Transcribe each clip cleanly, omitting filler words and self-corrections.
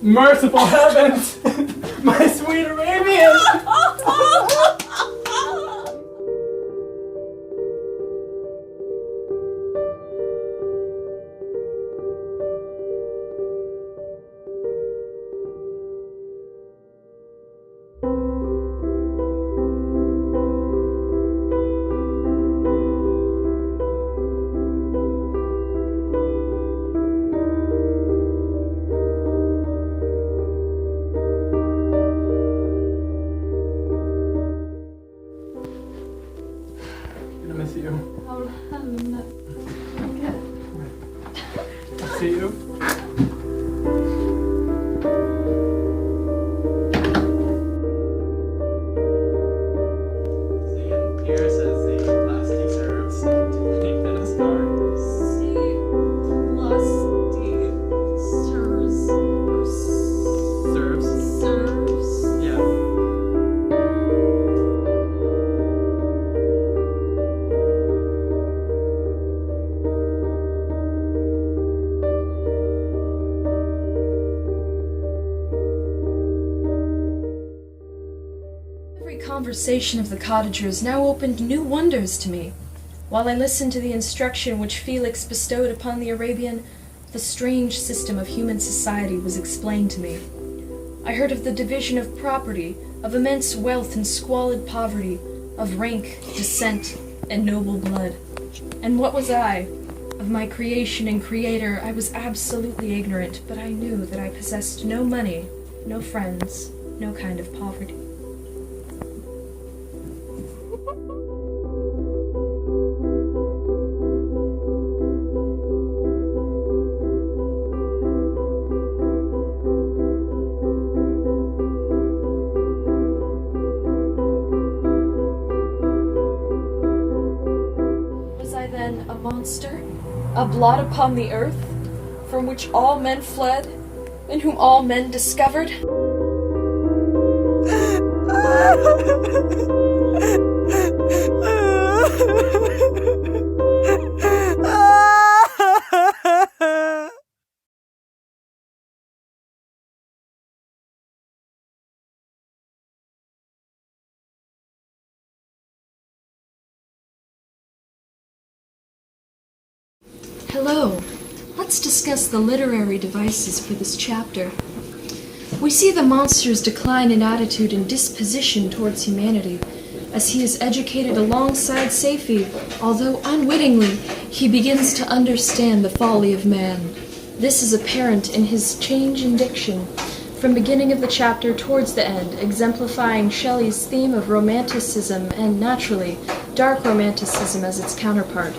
Merciful heavens! My sweet Arabian! I miss you. I see you. Here says the last deserves to think that a star. Serves. Yeah. Every conversation of the cottagers now opened new wonders to me. While I listened to the instruction which Felix bestowed upon the Arabian, the strange system of human society was explained to me. I heard of the division of property, of immense wealth and squalid poverty, of rank, descent, and noble blood. And what was I? Of my creation and creator I was absolutely ignorant, but I knew that I possessed no money, no friends, no kind of poverty. Then a monster, a blot upon the earth, from which all men fled, and whom all men discovered? Hello. Let's discuss the literary devices for this chapter. We see the monster's decline in attitude and disposition towards humanity. As he is educated alongside Safie, although unwittingly, he begins to understand the folly of man. This is apparent in his change in diction, from beginning of the chapter towards the end, exemplifying Shelley's theme of romanticism and, naturally, dark romanticism as its counterpart.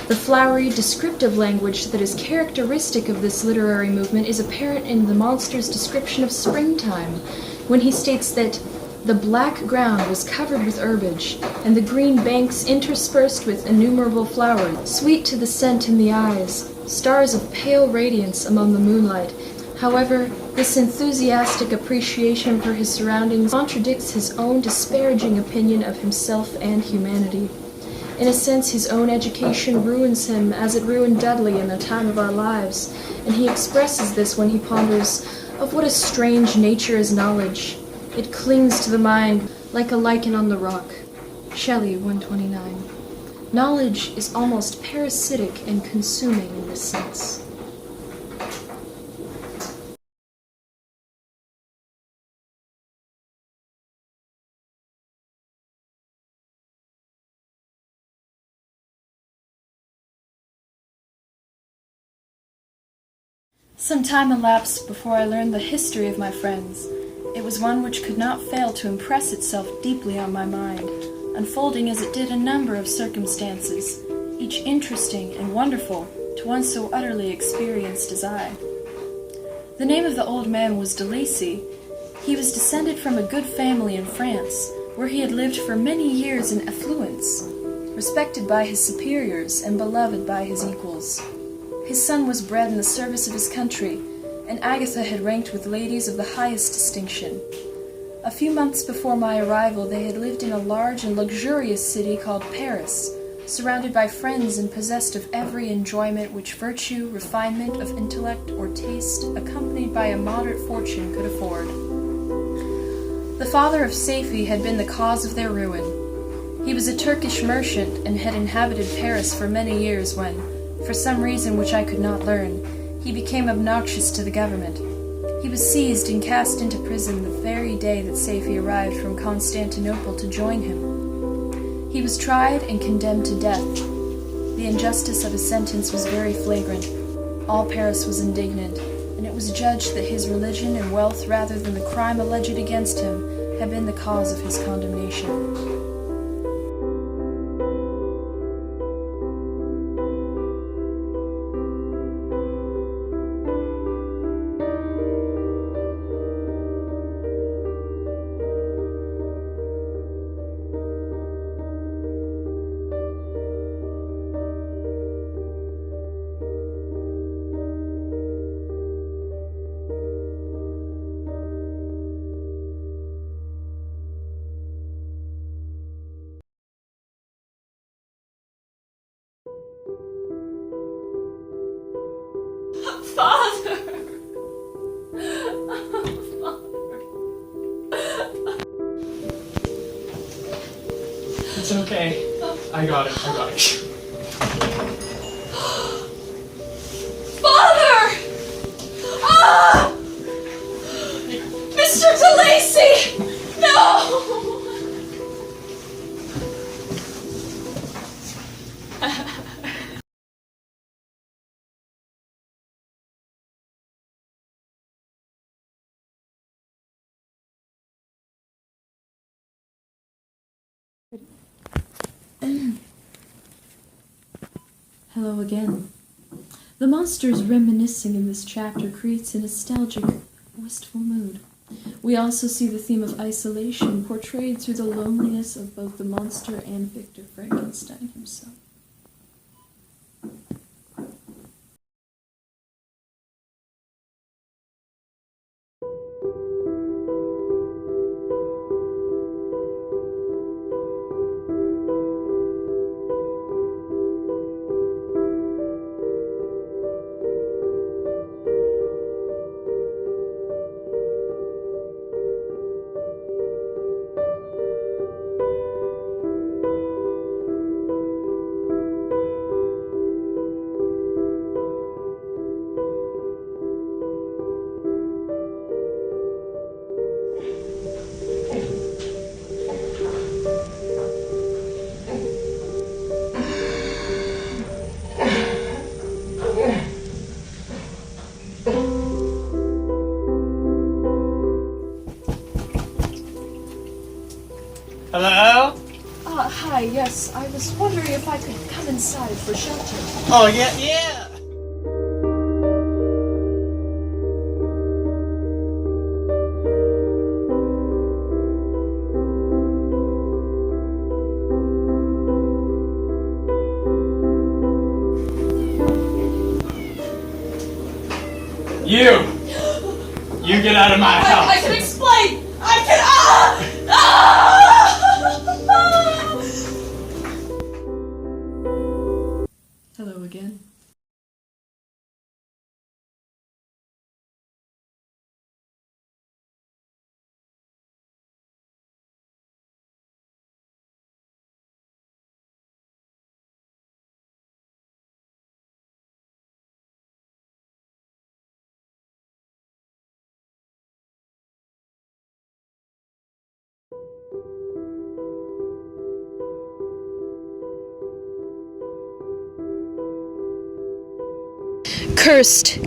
The flowery, descriptive language that is characteristic of this literary movement is apparent in the monster's description of springtime, when he states that the black ground was covered with herbage, and the green banks interspersed with innumerable flowers, sweet to the scent in the eyes, stars of pale radiance among the moonlight. However, this enthusiastic appreciation for his surroundings contradicts his own disparaging opinion of himself and humanity. In a sense, his own education ruins him as it ruined Dudley in the time of our lives, and he expresses this when he ponders, "Of what a strange nature is knowledge. It clings to the mind like a lichen on the rock." Shelley, 129. Knowledge is almost parasitic and consuming in this sense. Some time elapsed before I learned the history of my friends. It was one which could not fail to impress itself deeply on my mind, unfolding as it did a number of circumstances, each interesting and wonderful to one so utterly experienced as I. The name of the old man was de Lacy. He was descended from a good family in France, where he had lived for many years in affluence, respected by his superiors and beloved by his equals. His son was bred in the service of his country, and Agatha had ranked with ladies of the highest distinction. A few months before my arrival, they had lived in a large and luxurious city called Paris, surrounded by friends and possessed of every enjoyment which virtue, refinement of intellect, or taste, accompanied by a moderate fortune, could afford. The father of Safie had been the cause of their ruin. He was a Turkish merchant and had inhabited Paris for many years when, for some reason which I could not learn, he became obnoxious to the government. He was seized and cast into prison the very day that Safie arrived from Constantinople to join him. He was tried and condemned to death. The injustice of his sentence was very flagrant. All Paris was indignant, and it was judged that his religion and wealth, rather than the crime alleged against him, had been the cause of his condemnation. Father! It's okay. I got it. Father! Ah! Mr. DeLacy! No! Hello again. The monsters reminiscing in this chapter creates a nostalgic, wistful mood. We also see the theme of isolation portrayed through the loneliness of both the monster and Victor Frankenstein himself. Hello? Hi, yes. I was wondering if I could come inside for shelter. Oh, yeah. You get out of my house. I can explain! I can... Hello again.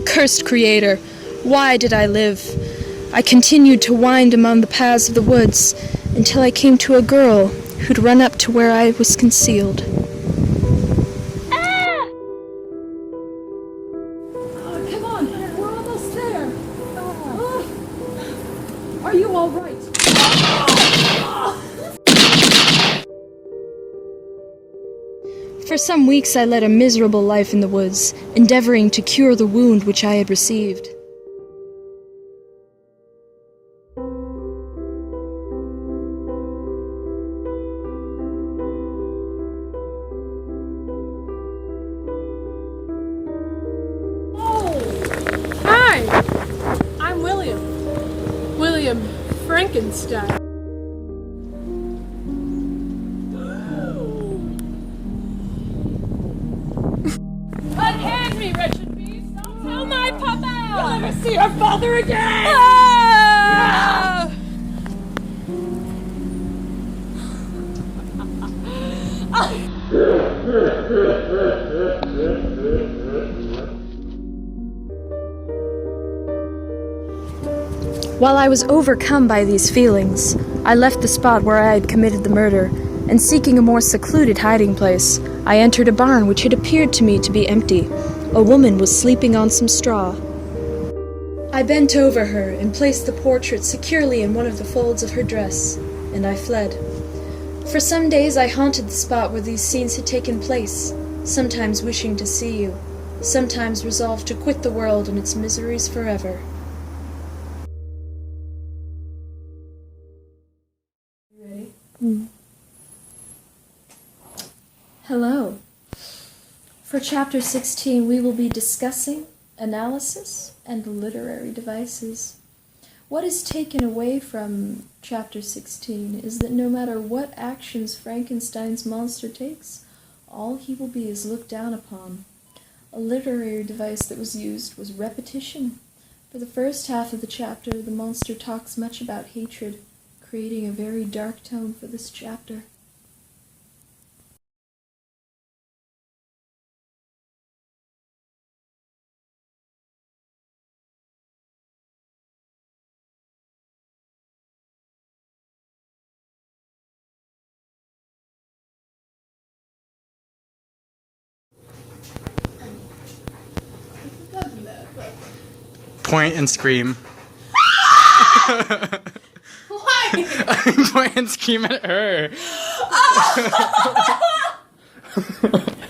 Cursed creator, why did I live? I continued to wind among the paths of the woods until I came to a girl who'd run up to where I was concealed. Ah! Come on, we're almost there. Are you all right? For some weeks I led a miserable life in the woods, endeavoring to cure the wound which I had received. am Frankenstein. Unhand me, wretched beast! Don't tell my papa! You'll never see your father again! Ah! While I was overcome by these feelings, I left the spot where I had committed the murder, and seeking a more secluded hiding place, I entered a barn which had appeared to me to be empty. A woman was sleeping on some straw. I bent over her and placed the portrait securely in one of the folds of her dress, and I fled. For some days I haunted the spot where these scenes had taken place, sometimes wishing to see you, sometimes resolved to quit the world and its miseries forever. Hello. For Chapter 16, we will be discussing analysis and literary devices. What is taken away from Chapter 16 is that no matter what actions Frankenstein's monster takes, all he will be is looked down upon. A literary device that was used was repetition. For the first half of the chapter, the monster talks much about hatred, creating a very dark tone for this chapter. Point and scream. Why? Point and scream at her.